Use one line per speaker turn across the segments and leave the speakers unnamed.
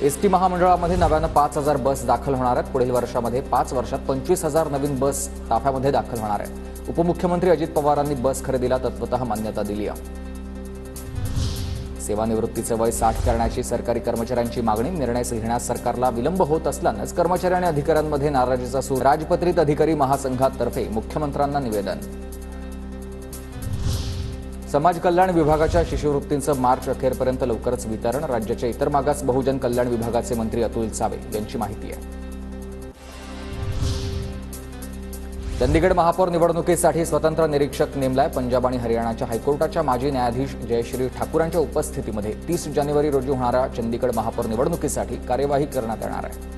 ST महामंडळामध्ये नव्यानं 5,000 बस दाखल होणार आहेत। पुढील वर्षामध्ये 5 वर्षात 25,000 नवीन बस ताफ्यामध्ये दाखल होणार आहेत। उपमुख्यमंत्री अजित पवारांनी बस खरेदीला तत्वतः मान्यता दिली आहे। सेवानिवृत्तीचे वय 60 करण्याची सरकारी कर्मचाऱ्यांची मागणी निर्णय घेण्यास सरकारला विलंब होत असल्यानेच कर्मचारी आणि अधिकाऱ्यांमध्ये नाराजीचा सूर। राजपत्रित अधिकारी महासंघातर्फे मुख्यमंत्र्यांना निवेदन। समाज कल्याण विभागाच्या शिष्यवृत्तींचं मार्च अखेरपर्यंत लवकरच वितरण। राज्याच्या इतर मागास बहुजन कल्याण विभागाचे मंत्री अतुल सावे यांची माहिती आहे। चंदीगड महापौर निवडणुकीसाठी स्वतंत्र निरीक्षक नेमलाय। पंजाब आणि हरियाणाच्या हायकोर्टाच्या माजी न्यायाधीश जयश्री ठाकूरांच्या उपस्थितीमध्ये 30 जानेवारी रोजी होणाऱ्या चंदीगड महापौर निवडणुकीसाठी कार्यवाही करण्यात येणार आहे।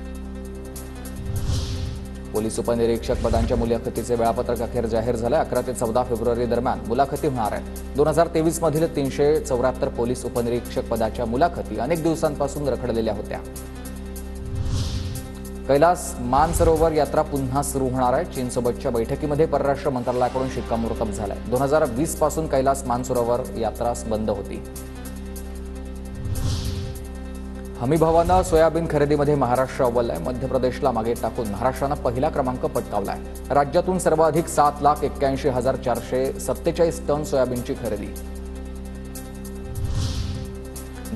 पोलीस उपनिरीक्षक पदांच्या मुलाखतीचे वेळापत्रक अखेर जाहीर झाले। 11 ते 14 फेब्रुवारी दरम्यान मुलाखती होणार आहेत। 2023 मधील 374 पोलीस उपनिरीक्षक पदाच्या मुलाखती अनेक दिवसांपासून रखडलेल्या होत्या। कैलास मानसरोवर यात्रा पुन्हा सुरू होणार आहे। चीनसोबतच्या बैठकीमध्ये परराष्ट्र मंत्रालयाकडून शिक्कामोर्तब झालाय। 2020 पासून कैलास मानसरोवर यात्रा बंद होती। हमीभावानं सोयाबीन खरेदीमध्ये महाराष्ट्र अव्वल आहे। मध्य प्रदेशला मागे टाकून महाराष्ट्रानं पहिला क्रमांक पटकावलाय। राज्यातून सर्वाधिक 7,81,447 टन सोयाबीनची खरेदी।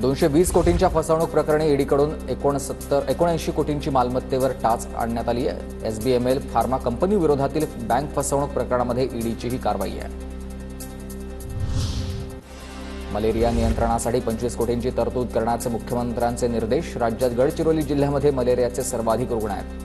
220 कोटींच्या फसवणूक प्रकरणी ईडीकडून 79 कोटींची मालमत्तेवर टाच आणण्यात आली आहे। एसबीएमएल फार्मा कंपनी विरोधातील बँक फसवणूक प्रकरणामध्ये ईडीची ही कारवाई आहे। मलेरिया नियंत्रणासाठी 25 कोटींची तरतूद करण्याचे मुख्यमंत्र्यांचे निर्देश। राज्यात गडचिरोली जिल्ह्यामध्ये मलेरियाचे सर्वाधिक रुग्ण आहेत।